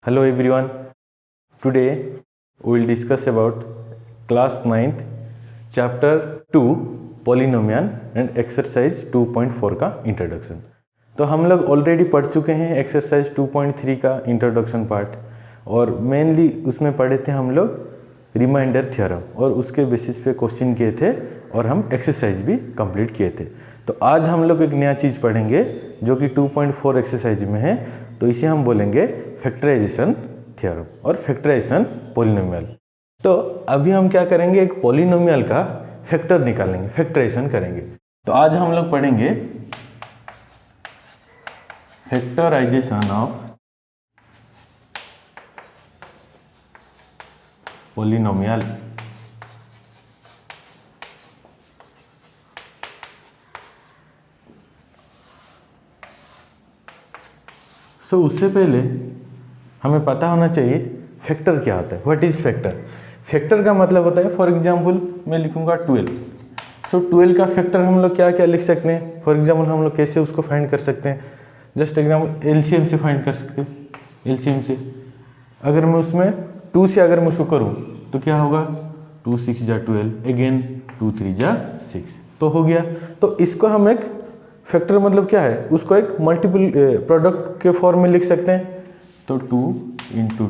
Hello everyone. Today we will discuss about class 9th chapter 2 polynomial and exercise 2.4 का introduction. तो हम लोग already पढ़ चुके हैं एक्सरसाइज 2.3 का इंट्रोडक्शन पार्ट, और मेनली उसमें पढ़े थे हम लोग रिमाइंडर थ्योरम, और उसके बेसिस पे क्वेश्चन किए थे और हम एक्सरसाइज भी कंप्लीट किए थे। तो आज हम लोग एक नया चीज़ पढ़ेंगे जो कि 2.4 एक्सरसाइज में है, तो इसे हम बोलेंगे फैक्टराइजेशन थ्योरम और फैक्टराइजेशन पॉलिनोमियल। तो अभी हम क्या करेंगे, एक पॉलिनोमियल का फैक्टर निकालेंगे, फैक्टराइजेशन करेंगे। तो आज हम लोग पढ़ेंगे फैक्टराइजेशन ऑफ पॉलिनोमियल। उससे पहले हमें पता होना चाहिए फैक्टर क्या होता है, व्हाट इज फैक्टर। फैक्टर का मतलब होता है, फॉर एग्जांपल मैं लिखूंगा 12। 12 का फैक्टर हम लोग क्या क्या लिख सकते हैं। फॉर एग्जांपल हम लोग कैसे उसको फाइंड कर सकते हैं, जस्ट एग्जांपल एलसीएम से फाइंड कर सकते हैं। एलसीएम से अगर मैं उसमें 2 से अगर मैं उसको करूँ तो क्या होगा, 2 6 जा 12, अगेन 2 3 जा 6, तो हो गया। तो इसको हम एक फैक्टर मतलब क्या है, उसको एक मल्टीपल प्रोडक्ट के फॉर्म में लिख सकते हैं। तो 2 × 2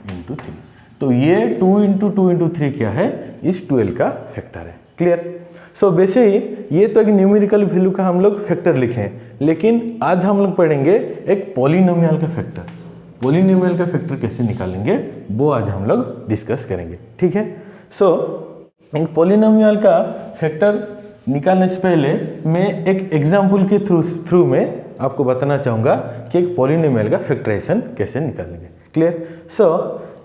× 3, तो ये 2 × 2 × 3 क्या है, इस 12 का फैक्टर है। क्लियर। वैसे ही ये तो एक न्यूमेरिकल वैल्यू का हम लोग फैक्टर लिखे हैं, लेकिन आज हम लोग पढ़ेंगे एक पॉलिनोमियल का फैक्टर। पॉलिनोमियल का फैक्टर कैसे निकालेंगे वो आज हम लोग डिस्कस करेंगे, ठीक है। एक पॉलिनोमियल का फैक्टर निकालने से पहले मैं एक एग्जाम्पल के थ्रू में आपको बताना चाहूँगा कि एक पॉलिनोमियल का फैक्टराइजेशन कैसे निकालेंगे। क्लियर।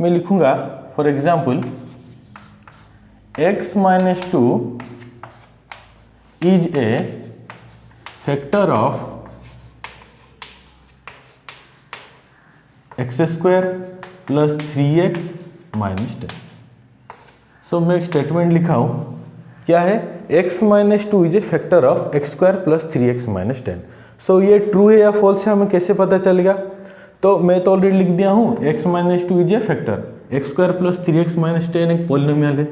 मैं लिखूंगा for example x - 2 is a factor of x² + 3x - 10। मैं एक स्टेटमेंट लिखा हूँ, क्या है, x - 2 is a factor of x² + 3x - 10। ये ट्रू है या फॉल्स है हमें कैसे पता चलेगा। तो मैं तो ऑलरेडी लिख दिया हूँ x - 2 is a factor, x² + 3x - 10 एक पॉलिनोमियल है,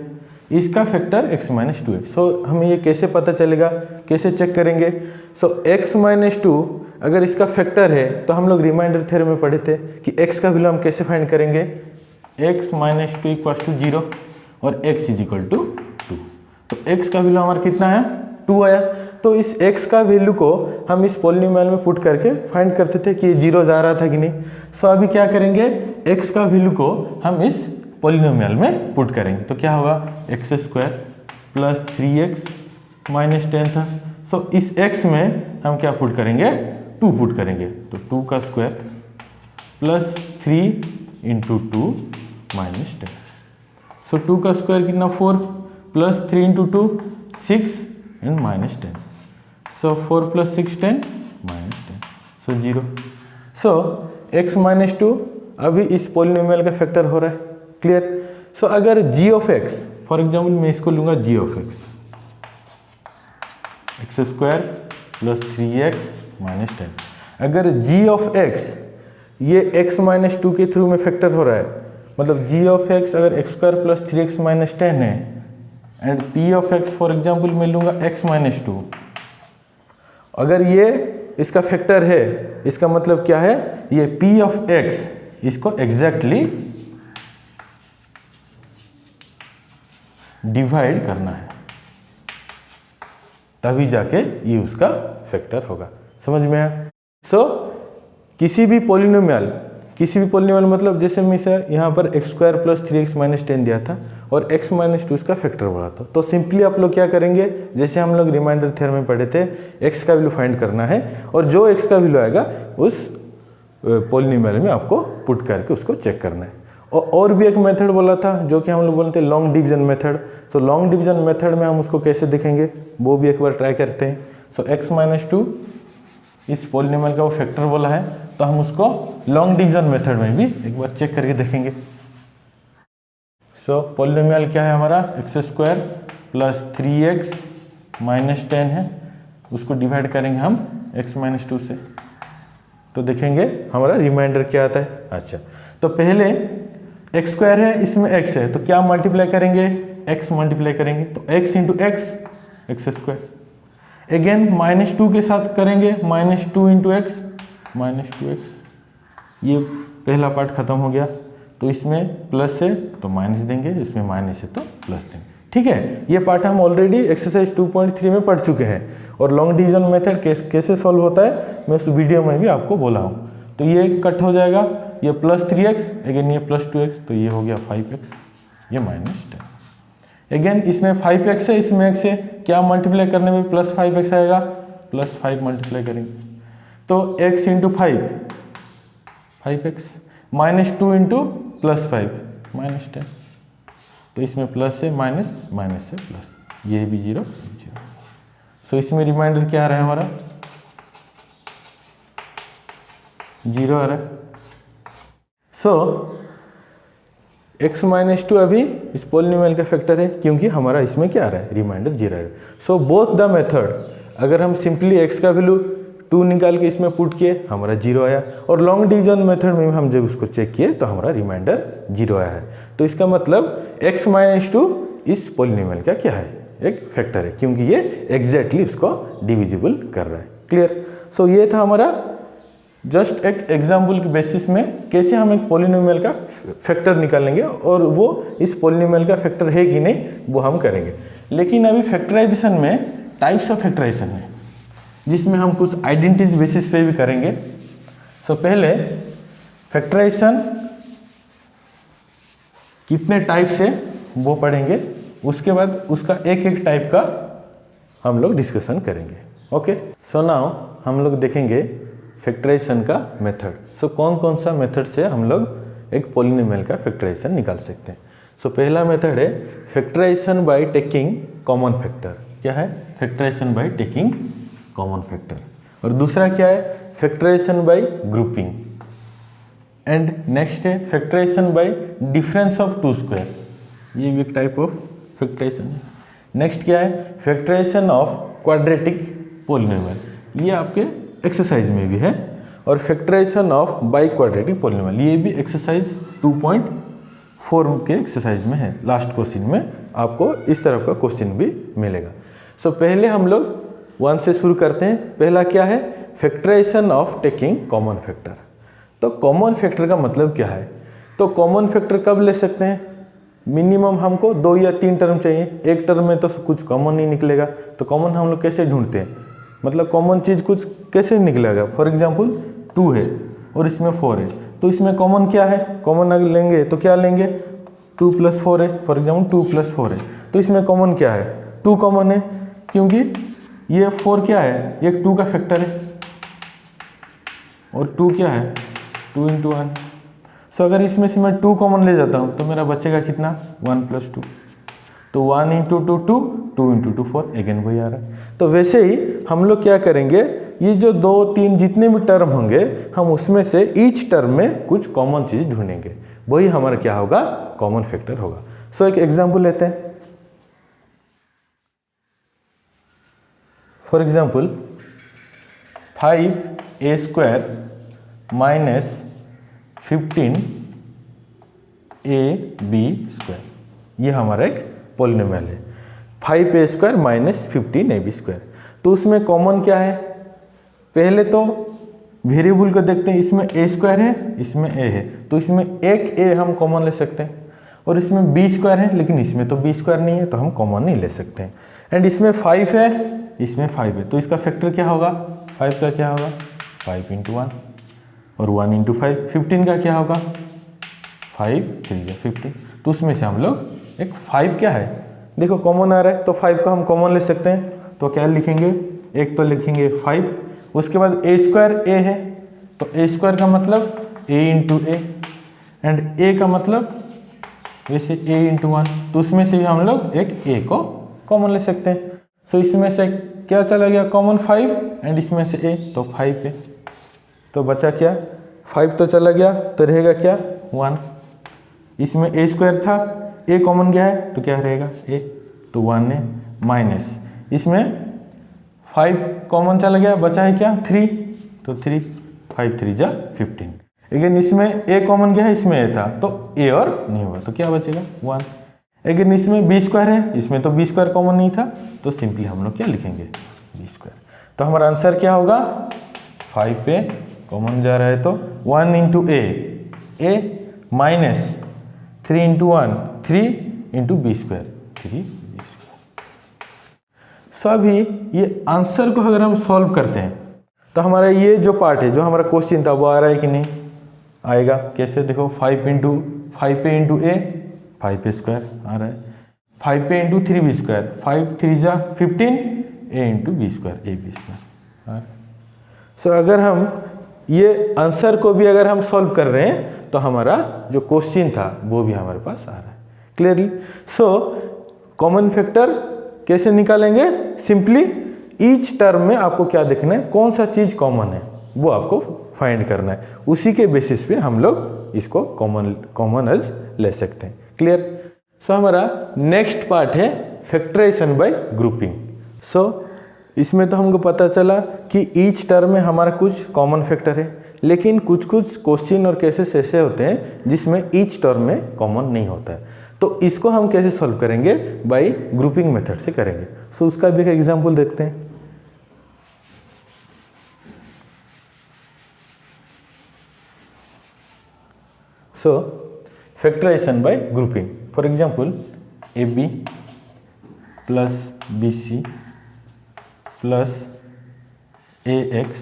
इसका फैक्टर x - 2 है। हमें ये कैसे पता चलेगा, कैसे चेक करेंगे। x - 2 अगर इसका फैक्टर है तो हम लोग रिमाइंडर थ्योरम में पढ़े थे कि x का वैल्यू हम कैसे फाइंड करेंगे, x - 2 = 0 और x = 2। तो x का वैल्यू हमारा कितना है, 2 आया। तो इस x का वैल्यू को हम इस पॉलिनोमियल में पुट करके फाइंड करते थे कि ये 0 जा रहा था कि नहीं। अभी क्या करेंगे, x का वैल्यू को हम इस पॉलिनोमियल में पुट करेंगे। तो क्या होगा, x² + 3x - 10 था। इस x में हम क्या पुट करेंगे, 2 पुट करेंगे। तो 2 का स्क्वायर + 3 × 2 - 10। 2 का स्क्वायर कितना, 4 + 3 × 2 6 and -10। 4 + 6 10 -10, 0। x - 2 अभी इस पॉलिनोमियल का फैक्टर हो रहा है। क्लियर। अगर g of x, for example मैं इसको लूंगा g of x, x² + 3x - 10। अगर g ऑफ x ये x - 2 के थ्रू में फैक्टर हो रहा है, मतलब g ऑफ x अगर x² + 3x - 10 है, and p of x for example मैं लूंगा x - 2, अगर ये इसका फैक्टर है, इसका मतलब क्या है, ये p ऑफ x इसको एग्जैक्टली डिवाइड करना है, तभी जाके ये उसका फैक्टर होगा। समझ में आया। किसी भी पॉलिनोमियल मतलब जैसे मैं इसे यहाँ पर x² + 3x - 10 दिया था और x - 2 इसका फैक्टर बोला था, तो सिंपली आप लोग क्या करेंगे, जैसे हम लोग रिमाइंडर थ्योरम में पढ़े थे, x का वैल्यू फाइंड करना है और जो x का वैल्यू आएगा उस पॉलिनोमियल में आपको पुट करके उसको चेक करना है। और भी एक मेथड बोला था जो कि हम लोग बोलते हैं long division method. Long division method में हम उसको कैसे देखेंगे वो भी एक बार ट्राई करते हैं। x - 2 इस पॉलिनोमियल का वो फैक्टर बोला है, तो हम उसको लॉन्ग डिवीजन मेथड में भी एक बार चेक करके देखेंगे। पॉलिनोमियल क्या है हमारा, x² + 3x - 10 है, उसको डिवाइड करेंगे हम x - 2 से। तो देखेंगे हमारा रिमाइंडर क्या आता है। अच्छा, तो पहले एक्स स्क्वायर है, इसमें एक्स है, तो क्या मल्टीप्लाई करेंगे, एक्स मल्टीप्लाई करेंगे, तो x into x, x square. Again -2 के साथ करेंगे, -2 इंटू एक्स, -2x। ये पहला पार्ट खत्म हो गया, तो इसमें प्लस है तो माइनस देंगे, इसमें माइनस है तो प्लस देंगे। ठीक है, ये पार्ट हम ऑलरेडी एक्सरसाइज 2.3 में पढ़ चुके हैं, और लॉन्ग डिवीजन मेथड कैसे सॉल्व होता है मैं उस वीडियो में भी आपको बोला हूँ। तो ये कट हो जाएगा, ये +3x, अगेन ये +2x, तो ये हो गया 5x, ये -10। अगेन इसमें 5x है, इसमें x है, क्या मल्टीप्लाई करने में +5x आएगा, +5 मल्टीप्लाई करेंगे, तो x इंटू 5x, -2 इंटू +5, -10, तो इसमें प्लस है माइनस, माइनस है प्लस, ये भी 0, 0। सो इसमें रिमाइंडर क्या आ रहा है हमारा, 0 आ रहा है। सो x -2 अभी इस पोलिनोमियल का फैक्टर है, क्योंकि हमारा इसमें क्या आ रहा है, रिमाइंडर 0 आ रहा है। सो बोथ द मेथड, अगर हम सिंपली x का वैल्यू 2 निकाल के इसमें पुट किए, हमारा 0 आया, और लॉन्ग डिवीजन मेथड में हम जब उसको चेक किए तो हमारा रिमाइंडर 0 आया है। तो इसका मतलब x -2 इस पोलिनोमियल का क्या है, एक फैक्टर है, क्योंकि ये एग्जैक्टली उसको डिविजिबल कर रहा है। क्लियर। सो ये था हमारा जस्ट एक एग्जाम्पल के बेसिस में कैसे हम एक पोलिनोमियल का फैक्टर निकालेंगे, और वो इस पोलिनोमियल का फैक्टर है कि नहीं वो हम करेंगे। लेकिन अभी फैक्टराइजेशन में टाइप्स ऑफ फैक्टराइजेशन है, जिसमें हम कुछ आइडेंटिटीज बेसिस पे भी करेंगे। सो पहले फैक्टराइजेशन कितने टाइप से वो पढ़ेंगे, उसके बाद उसका एक एक टाइप का हम लोग डिस्कशन करेंगे। ओके, सो नाउ हम लोग देखेंगे फैक्टराइजेशन का मेथड। सो कौन कौन सा मेथड से हम लोग एक पोलिनोमियल का फैक्टराइजेशन निकाल सकते हैं। सो पहला मेथड है factorization by taking common factor. क्या है, factorization by taking common factor. और दूसरा क्या है, factorization by grouping. And next है factorization by difference of two square, ये भी एक टाइप ऑफ फैक्टराइजेशन है। नेक्स्ट क्या है, फैक्टराइजेशन ऑफ क्वाड्रेटिक पोलिनोमियल, ये आपके एक्सरसाइज में भी है। और factorisation of by quadratic polynomial, ये भी एक्सरसाइज 2.4 के एक्सरसाइज में है। लास्ट क्वेश्चन में आपको इस तरह का क्वेश्चन भी मिलेगा। सो पहले हम लोग 1 से शुरू करते हैं। पहला क्या है, factorisation of taking common factor. तो कॉमन फैक्टर का मतलब क्या है, तो कॉमन फैक्टर कब ले सकते हैं, मिनिमम हमको 2 या 3 टर्म चाहिए, एक टर्म में तो कुछ कॉमन नहीं निकलेगा। तो कॉमन हम लोग कैसे ढूंढते हैं, मतलब कॉमन चीज़ कुछ कैसे निकलेगा। फॉर एग्जांपल 2 है और इसमें 4 है, तो इसमें कॉमन क्या है, कॉमन अगर लेंगे तो क्या लेंगे, 2 + 4 है। फॉर एग्जांपल 2 + 4 है, तो इसमें कॉमन क्या है, 2 कॉमन है, क्योंकि ये 4 क्या है, ये 2 का फैक्टर है, और 2 क्या है, 2 × 1। सो अगर इसमें से मैं 2 कॉमन ले जाता हूँ तो मेरा बचेगा कितना, 1 + 2। तो 1 × 2 2, 2 × 2 4, अगेन वही आ रहा है। तो वैसे ही हम लोग क्या करेंगे, ये जो 2 3 जितने भी टर्म होंगे, हम उसमें से ईच टर्म में कुछ कॉमन चीज़ ढूंढेंगे, वही हमारा क्या होगा, कॉमन फैक्टर होगा। सो एक एग्जाम्पल लेते हैं। फॉर एग्जाम्पल 5a² - 15ab², ये हमारा एक पोलिनोमियल है। 5a² - 15ab², तो उसमें कॉमन क्या है, पहले तो वेरिएबल को देखते हैं, इसमें a² है, इसमें a है, तो इसमें एक a हम कॉमन ले सकते हैं। और इसमें b² है, लेकिन इसमें तो b² नहीं है, तो हम कॉमन नहीं ले सकते हैं। एंड इसमें 5 है, इसमें 5 है, तो इसका फैक्टर क्या होगा, 5 का क्या होगा, 5 × 1, और 1 × 5, 15 का क्या होगा, 5 × 3 = 15। तो उसमें से हम लोग एक 5 क्या है, देखो कॉमन आ रहा है, तो 5 का हम कॉमन ले सकते हैं। तो क्या लिखेंगे, एक तो लिखेंगे 5, उसके बाद a² a है, तो a² का मतलब a × a, एंड a का मतलब वैसे a × 1, तो उसमें से भी हम लोग एक a को कॉमन ले सकते हैं। सो इसमें से क्या चला गया कॉमन, 5, एंड इसमें से a, तो 5 है, तो बचा क्या, 5 तो चला गया, तो रहेगा क्या, 1। इसमें a² था, a कॉमन गया है, तो क्या रहेगा a, तो 1 है, माइनस इसमें 5 कॉमन चला गया, बचा है क्या 3, तो 3, 5 3 जा 15। अगेन इसमें a कॉमन गया है, इसमें a था तो a और नहीं होगा तो क्या बचेगा 1। अगेन इसमें b स्क्वायर है, इसमें तो b स्क्वायर कॉमन नहीं था तो सिंपली हम लोग क्या लिखेंगे b स्क्वायर। तो हमारा आंसर क्या होगा 5a कॉमन जा रहा है तो 1 into a minus 3 into 1 3 into B square 3 B square. So अभी ये आंसर को अगर हम सॉल्व करते हैं तो हमारा ये जो पार्ट है जो हमारा क्वेश्चन था वो आ रहा है कि नहीं आएगा। कैसे देखो 5 इंटू 5 पे इंटू ए 5 स्क्वायर आ रहा है, 5 पे इंटू 3 बी स्क्वायर 5 3 जा 15 A into B square A B square आ रहा है। सो अगर हम ये आंसर को भी अगर हम सॉल्व कर रहे हैं तो हमारा जो क्वेश्चन था वो भी हमारे पास आ रहा है क्लियरली। सो कॉमन फैक्टर कैसे निकालेंगे, सिंपली ईच टर्म में आपको क्या देखना है कौन सा चीज कॉमन है वो आपको फाइंड करना है, उसी के बेसिस पे हम लोग इसको कॉमन एज ले सकते हैं क्लियर। सो हमारा नेक्स्ट पार्ट है फैक्टराइजेशन बाय ग्रुपिंग। सो इसमें तो हमको पता चला कि ईच टर्म में हमारा कुछ कॉमन फैक्टर है, लेकिन कुछ क्वेश्चन और केसेस ऐसे होते हैं जिसमें ईच टर्म में कॉमन नहीं होता है, तो इसको हम कैसे सॉल्व करेंगे बाय ग्रुपिंग मेथड से करेंगे। सो उसका भी एक एग्जांपल देखते हैं। So factorization by grouping, for example AB plus BC plus AX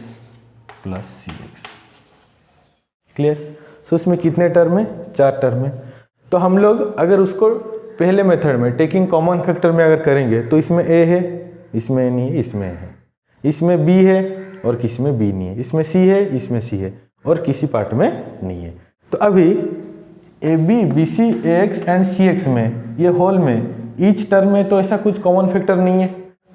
plus CX clear. So इसमें कितने टर्म है 4 टर्म है। तो हम लोग अगर उसको पहले मेथड में टेकिंग कॉमन फैक्टर में अगर करेंगे तो इसमें A है, इसमें A नहीं है, इसमें A है, इसमें B है और किसी में B नहीं है, इसमें C है, इसमें C है और किसी पार्ट में नहीं है। तो अभी AB BC AX and CX में ये होल में ईच टर्म में तो ऐसा कुछ कॉमन फैक्टर नहीं है,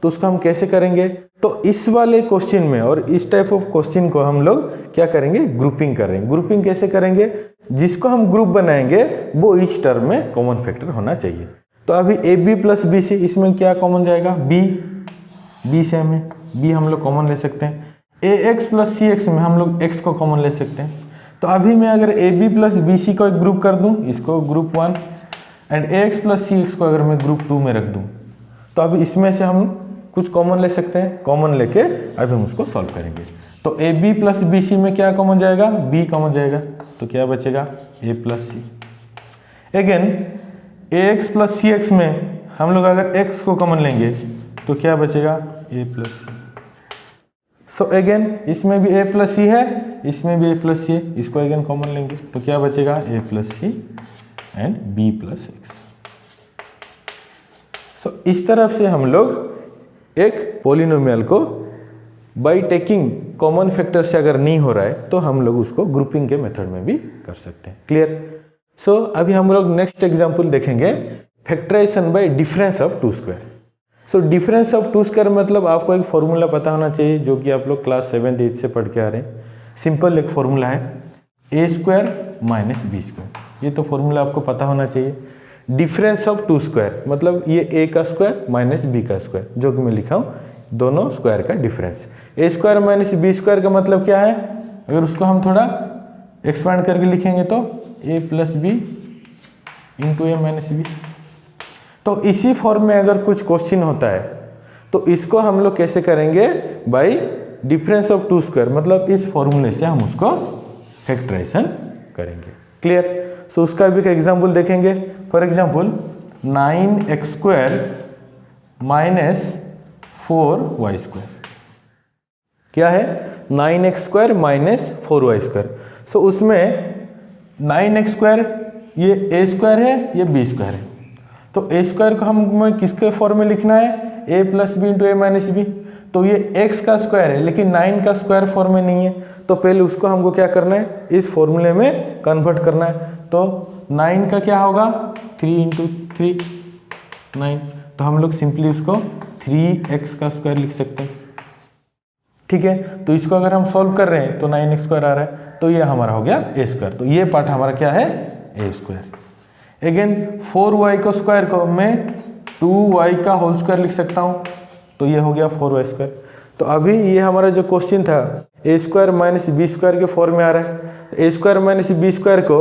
तो उसको हम कैसे करेंगे। तो इस वाले क्वेश्चन में और इस टाइप ऑफ क्वेश्चन को हम लोग क्या करेंगे ग्रुपिंग करेंगे। ग्रुपिंग कैसे करेंगे, जिसको हम ग्रुप बनाएंगे वो ईच टर्म में कॉमन फैक्टर होना चाहिए। तो अभी AB प्लस BC इसमें क्या कॉमन जाएगा B सेम है, B हम लोग कॉमन ले सकते हैं। AX प्लस CX में हम लोग X को कॉमन ले सकते हैं। तो अभी मैं अगर AB प्लस BC को एक ग्रुप कर दूं, इसको group 1 and AX plus CX को अगर मैं ग्रुप 2 में रख दूं, तो अभी इसमें से हम कुछ कॉमन ले सकते हैं। कॉमन लेके अभी हम उसको सॉल्व करेंगे। तो AB प्लस BC में क्या कॉमन जाएगा B कॉमन जाएगा, तो क्या बचेगा A plus C। Again AX plus CX में हम लोग अगर X को कॉमन लेंगे तो क्या बचेगा A plus C। So again इसमें भी A प्लस C है, इसमें भी A प्लस C है, इसको अगेन कॉमन लेंगे तो क्या बचेगा A plus C and B plus X। सो इस तरफ से हम लोग एक पॉलिनोमियल को बाय टेकिंग कॉमन फैक्टर से अगर नहीं हो रहा है तो हम लोग उसको ग्रुपिंग के मेथड में भी कर सकते हैं क्लियर। सो अभी हम लोग नेक्स्ट एग्जांपल देखेंगे factorisation by difference of 2 square. So difference of 2 square मतलब आपको एक फॉर्मूला पता होना चाहिए जो कि आप लोग क्लास 7th 8th से पढ़ के आ रहे हैं। सिंपल एक फॉर्मूला है A square minus B square, ये तो फॉर्मूला आपको पता होना चाहिए। डिफरेंस ऑफ 2 स्क्वायर मतलब ये A का स्क्वायर माइनस B का स्क्वायर, जो कि मैं लिखा हूँ दोनों स्क्वायर का difference. A square minus B square का मतलब क्या है, अगर उसको हम थोड़ा एक्सपांड करके लिखेंगे तो A plus B into A minus B। तो इसी फॉर्म में अगर कुछ क्वेश्चन होता है तो इसको हम लोग कैसे करेंगे बाय डिफरेंस ऑफ 2 स्क्वायर, मतलब इस फॉर्मूले से हम उसको फैक्टराइजेशन करेंगे क्लियर। सो उसका भी एक एग्जांपल देखेंगे। For example 9x square minus 4y square क्या है 9x square minus 4y square. सो उसमें 9x स्क्वायर ये a स्क्वायर है, ये b स्क्वायर है। तो a स्क्वायर को हमें किसके फॉर्म में लिखना है a plus B into A minus B. तो ये x का स्क्वायर है लेकिन 9 का स्क्वायर फॉर्म में नहीं है, तो पहले उसको हमको क्या करना है इस फॉर्मूले में कन्वर्ट करना है। तो 9 का क्या होगा 3 इंटू 3 9, तो हम लोग सिंपली उसको 3x का स्क्वायर लिख सकते हैं ठीक है। तो इसको अगर हम सॉल्व कर रहे हैं तो 9x स्क्वायर आ रहा है, तो ये हमारा हो गया a स्क्वायर। तो ये पार्ट हमारा क्या है a स्क्वायर। अगेन 4y को स्क्वायर को मैं 2y का होल स्क्वायर लिख सकता हूँ, तो ये हो गया 4y स्क्वायर। तो अभी ये हमारा जो क्वेश्चन था ए स्क्वायर माइनस बी स्क्वायर के फॉर्म में आ रहा है। A square minus B square को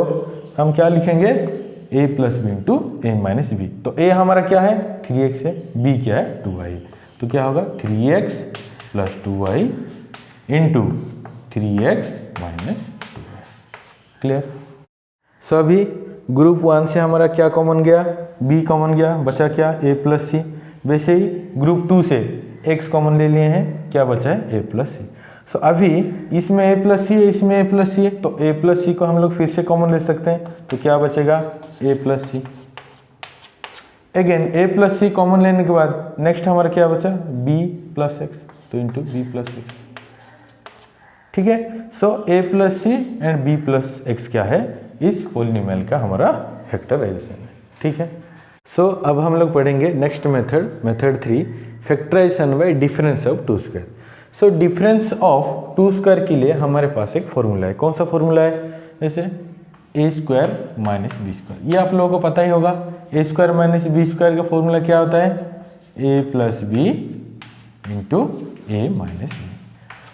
हम क्या लिखेंगे, ए plus B into A minus B. तो ए हमारा क्या है 3x है, बी क्या है 2y। तो क्या होगा 3x plus 2y into 3x minus 2y। Clear. So अभी ग्रुप 1 से हमारा क्या कॉमन गया, b कॉमन गया, बचा क्या a प्लस सी। वैसे ही ग्रुप 2 से x कॉमन ले लिए हैं, क्या बचा है a प्लस सी। सो अभी इसमें a प्लस सी है, इसमें a प्लस सी है, तो a प्लस सी को हम लोग फिर से कॉमन ले सकते हैं। तो क्या बचेगा a plus C. Again a plus C common लेने के बाद नेक्स्ट हमारा क्या बचा b प्लस एक्स, तो इंटू बी प्लस एक्स। ठीक है। So a plus C and b plus X क्या है, इस पॉलिनोमियल का हमारा फैक्टराइजेशन है। ठीक है। सो अब हम लोग पढ़ेंगे next method, method 3, factorisation by difference of two square. So difference of two square के लिए हमारे पास एक फॉर्मूला है। कौन सा फॉर्मूला है, जैसे ए स्क्वायर माइनस बी स्क्वायर, ये आप लोगों को पता ही होगा। ए स्क्वायर माइनस बी स्क्वायर का फॉर्मूला क्या होता है, ए plus B into A minus B.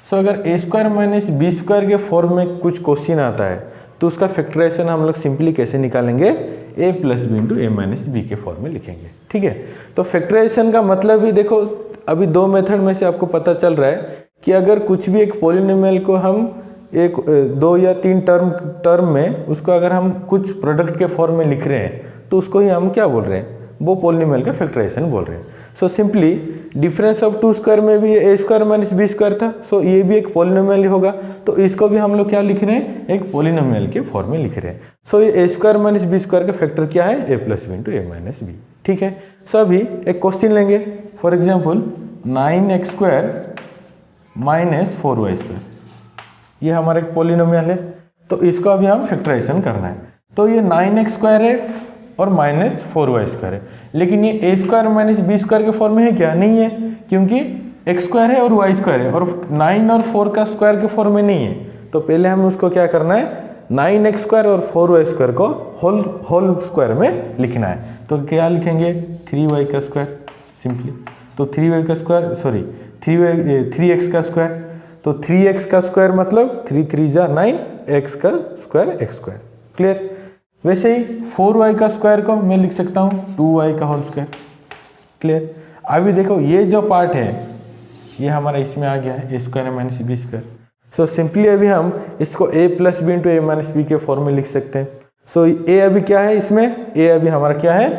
सो अगर ए स्क्वायर माइनस बी स्क्वायर के फॉर्म में कुछ क्वेश्चन आता है तो उसका फैक्टराइजेशन हम लोग सिंपली कैसे निकालेंगे, ए plus B into A minus B के फॉर्म में लिखेंगे। ठीक है। तो फैक्टराइजेशन का मतलब ही देखो, अभी दो मेथड में से आपको पता चल रहा है कि अगर कुछ भी एक पॉलिनोमियल को हम एक 2 या 3 टर्म में उसको अगर हम कुछ प्रोडक्ट के फॉर्म में लिख रहे हैं तो उसको ही हम क्या बोल रहे हैं, वो पॉलिनोमियल का फैक्टराइजेशन बोल रहे हैं। So simply difference of two square में भी A square minus B square था, सो ये भी एक पॉलिनोमियल ही होगा। तो इसको भी हम लोग क्या लिख रहे हैं, एक पॉलिनोमियल के फॉर्म में लिख रहे हैं। सो ये ए स्क्वायर माइनस बी स्क्वायर का फैक्टर क्या है, ए plus B into A minus B. ठीक है। सो अभी एक क्वेश्चन लेंगे, for example 9x square minus 4y square, ये हमारा एक पॉलिनोमियल है। तो इसको अभी हम फैक्टराइजेशन करना है। तो ये 9x स्क्वायर है और माइनस 4y स्क्वायर है, लेकिन ये ए स्क्वायर माइनस बी स्क्वायर के फॉर्म में है क्या, नहीं है, क्योंकि x स्क्वायर है और y स्क्वायर है, और 9 और 4 का स्क्वायर के फॉर्म में नहीं है। तो पहले हमें उसको क्या करना है, 9x स्क्वायर और 4y स्क्वायर को होल स्क्वायर में लिखना है। तो क्या लिखेंगे 3y का स्क्वायर सिंपली। तो 3y का स्क्वायर, सॉरी 3x का स्क्वायर, तो 3x का स्क्वायर मतलब 3 3 जा 9, x का स्क्वायर x स्क्वायर। क्लियर। वैसे ही 4y का स्क्वायर को मैं लिख सकता हूँ 2y का होल स्क्वायर। क्लियर। अभी देखो ये जो पार्ट है ये हमारा इसमें आ गया है, A square minus B square. So simply अभी हम इसको a plus B into A minus B के फॉर्म में लिख सकते हैं। सो a अभी क्या है इसमें, a अभी हमारा क्या है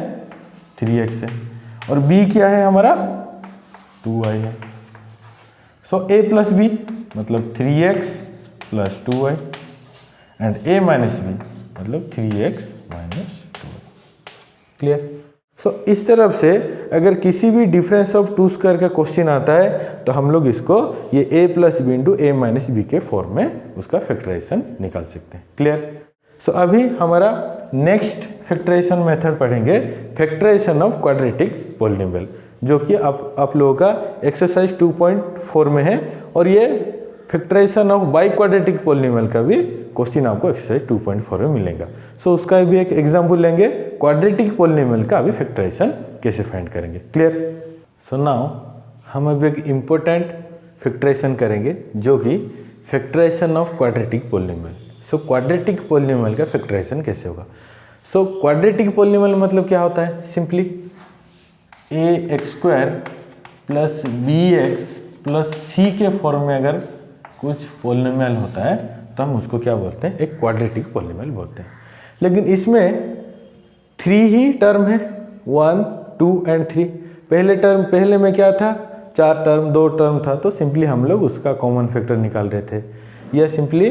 3x है, और b क्या है हमारा 2y है। सो a प्लस बी मतलब 3x plus 2y and a minus B मतलब 3x माइनस 2y। क्लियर। सो इस तरफ से अगर किसी भी डिफरेंस ऑफ टू स्क्वायर का क्वेश्चन आता है तो हम लोग इसको ये a plus B into A minus B के फॉर्म में उसका फैक्टराइजेशन निकाल सकते हैं। क्लियर। सो अभी हमारा नेक्स्ट फैक्टराइजेशन मेथड पढ़ेंगे, फैक्टराइजेशन ऑफ क्वाड्रेटिक पॉलिनोमियल, जो कि आप लोगों का एक्सरसाइज 2.4 में है। और ये factorisation of by quadratic polynomial का भी क्वेश्चन आपको एक्सरसाइज 2.4 में मिलेगा। सो उसका भी एक एग्जांपल लेंगे, क्वाड्रेटिक पॉलिनोमियल का अभी फैक्टराइजेशन कैसे फाइंड करेंगे। क्लियर। सो नाउ हम अभी एक इम्पोर्टेंट फैक्टराइजेशन करेंगे जो कि factorisation of quadratic polynomial. So quadratic polynomial का फैक्टराइजेशन कैसे होगा। सो क्वाड्रेटिक पॉलिनोमियल मतलब क्या होता है, simply ax square plus bx plus c के फॉर्म में अगर कुछ पॉलिनोमियल होता है तो हम उसको क्या बोलते हैं, एक क्वाड्रेटिक पॉलिनोमियल बोलते हैं। लेकिन इसमें 3 ही टर्म है, 1 2 एंड 3। पहले में क्या था, 4 टर्म 2 टर्म था, तो सिंपली हम लोग उसका कॉमन फैक्टर निकाल रहे थे, या सिंपली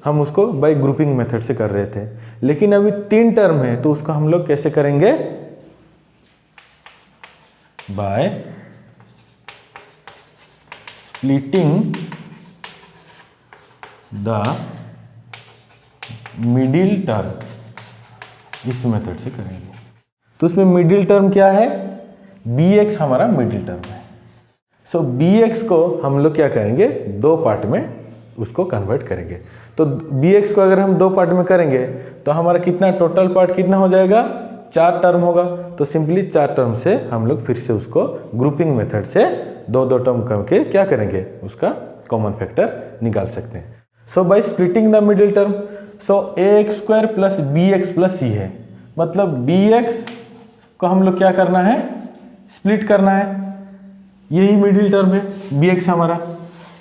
हम उसको बाय ग्रुपिंग मेथड से कर रहे थे। लेकिन अभी 3 टर्म है तो उसको हम लोग कैसे करेंगे, bye splitting the middle term, इस मेथड से करेंगे। तो उसमें मिडिल टर्म क्या है, bx हमारा मिडिल टर्म है। सो bx को हम लोग क्या करेंगे, 2 पार्ट में उसको कन्वर्ट करेंगे। तो bx को अगर हम 2 पार्ट में करेंगे तो हमारा कितना टोटल पार्ट कितना हो जाएगा, 4 टर्म होगा, तो सिंपली 4 टर्म से हम लोग फिर से उसको ग्रुपिंग मेथड से दो टर्म करके क्या करेंगे, उसका कॉमन फैक्टर निकाल सकते हैं। So by splitting the middle term, so ax² plus bx plus c है, मतलब bx को हम लोग क्या करना है, स्प्लिट करना है, यही मिडिल टर्म है bx हमारा।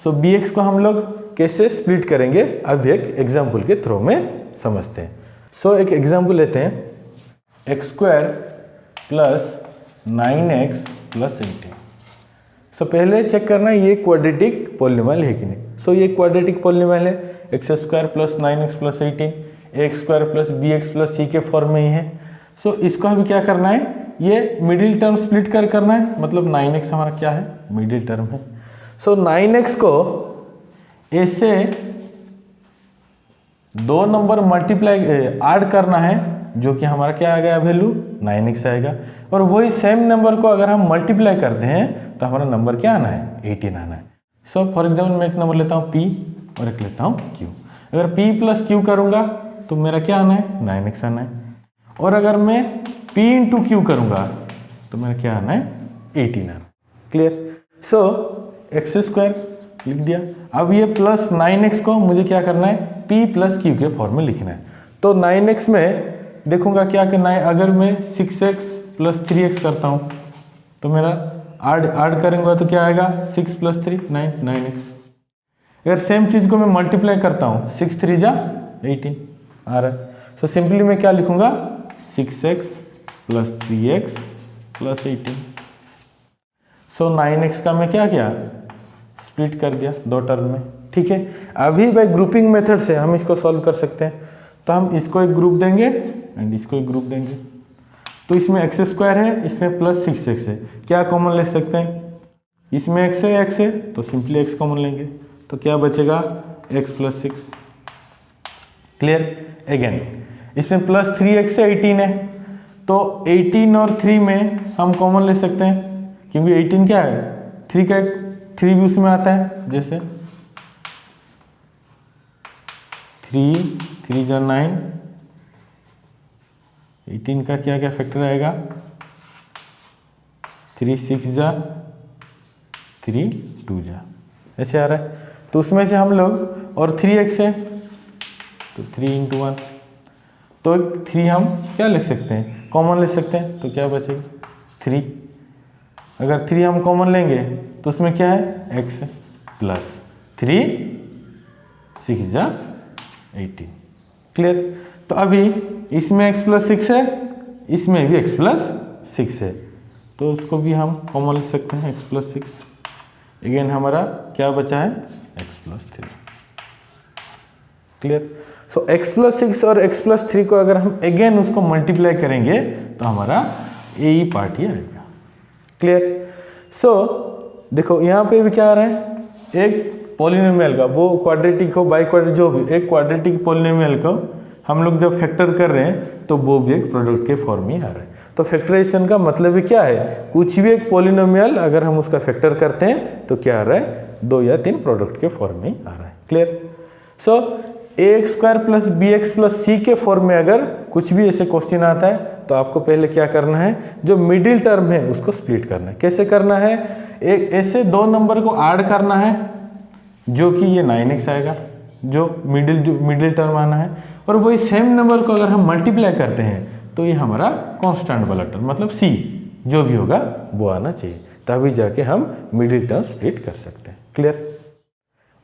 सो bx को हम लोग कैसे स्प्लिट करेंगे, अब एक एग्जाम्पल के थ्रू में समझते हैं। सो एक एग्जाम्पल लेते हैं, x² प्लस 9x प्लस 18। सो पहले चेक करना है ये क्वाड्रेटिक पॉलिनोमियल है कि नहीं। सो ये क्वाड्रेटिक पॉलिनोमियल है, x² plus 9x plus 18 ax² plus bx plus c के फॉर्म में ही है। सो इसको हमें क्या करना है, ये मिडिल टर्म स्प्लिट करना है, मतलब 9x हमारा क्या है, मिडिल टर्म है। सो 9x को ऐसे 2 नंबर मल्टीप्लाई ऐड करना है, जो कि हमारा क्या आ गया वैल्यू 9x आएगा, और वही सेम नंबर को अगर हम मल्टीप्लाई करते हैं तो हमारा नंबर क्या आना है, 18 आना है। सो फॉर एग्जाम्पल मैं एक नंबर लेता हूँ p और एक लेता हूँ q। अगर p प्लस q करूँगा तो मेरा क्या आना है, 9x आना है, और अगर मैं p इंटू q करूँगा तो मेरा क्या आना है, 18 आना है। क्लियर। सो x² लिख दिया। अब ये प्लस 9x को मुझे क्या करना है, p प्लस q के फॉर्म में लिखना है। तो 9x में देखूंगा क्या करना है, अगर मैं 6x प्लस 3x करता हूँ तो मेरा ऐड करेंगे तो क्या आएगा, 6 प्लस 3 9x। अगर सेम चीज़ को मैं मल्टीप्लाई करता हूँ, 6 3 जा 18 आ रहा है। सो सिंपली मैं क्या लिखूंगा, 6x प्लस 3x प्लस 18। सो 9x का मैं क्या किया, स्प्लिट कर दिया 2 टर्म में। ठीक है, अभी बाय ग्रुपिंग मेथड से हम इसको सॉल्व कर सकते हैं। तो हम इसको एक ग्रुप देंगे एंड इसको एक ग्रुप देंगे। तो इसमें x² है, इसमें प्लस 6x है, क्या कॉमन ले सकते हैं, इसमें x है तो सिंपली x कॉमन लेंगे, तो क्या बचेगा, x प्लस 6। क्लियर। अगेन इसमें प्लस 3x है, 18 है, तो 18 और 3 में हम कॉमन ले सकते हैं, क्योंकि 18 क्या है, 3 का 3 भी उसमें आता है, जैसे 3 जा 9, 18 का क्या क्या फैक्टर आएगा, 3 6 जा 3 2 जा, ऐसे आ रहा है। तो उसमें से हम लोग, और 3x है तो 3 इंटू 1, तो 3 हम क्या लिख सकते हैं, कॉमन ले सकते हैं, तो क्या बचेगा 3। अगर 3 हम कॉमन लेंगे तो उसमें क्या है, x प्लस 3 6 जा 18। क्लियर। तो अभी इसमें x प्लस 6 है, इसमें भी x प्लस 6 है, तो उसको भी हम कॉमन ले सकते हैं, x प्लस 6। अगेन हमारा क्या बचा है, x प्लस 3। क्लियर। सो x प्लस 6 और x प्लस 3 को अगर हम अगेन उसको मल्टीप्लाई करेंगे तो हमारा यही पार्ट ही आएगा। क्लियर। सो देखो यहाँ पे भी क्या आ रहा है, एक पॉलिनोमियल का, वो क्वाड्रेटिक हो बाई क्वाड्रेटिक जो भी, एक क्वाड्रेटिक पॉलिनोमियल को हम लोग जब फैक्टर कर रहे हैं तो वो भी एक प्रोडक्ट के फॉर्म में आ रहा है। तो फैक्टराइजेशन का मतलब भी क्या है, कुछ भी एक पॉलिनोमियल अगर हम उसका फैक्टर करते हैं तो क्या आ रहा है, 2 या 3 प्रोडक्ट के फॉर्म में आ रहा है। क्लियर। सो ax² plus bx plus c के फॉर्म में अगर कुछ भी ऐसे क्वेश्चन आता है तो आपको पहले क्या करना है, जो मिडिल टर्म है उसको स्प्लिट करना है। कैसे करना है, एक ऐसे 2 नंबर को ऐड करना है, जो कि ये 9x आएगा, जो मिडिल टर्म आना है, और वही सेम नंबर को अगर हम मल्टीप्लाई करते हैं तो ये हमारा कांस्टेंट वाला टर्म, मतलब c जो भी होगा वो आना चाहिए, तभी जाके हम मिडिल टर्म स्प्लिट कर सकते हैं। क्लियर।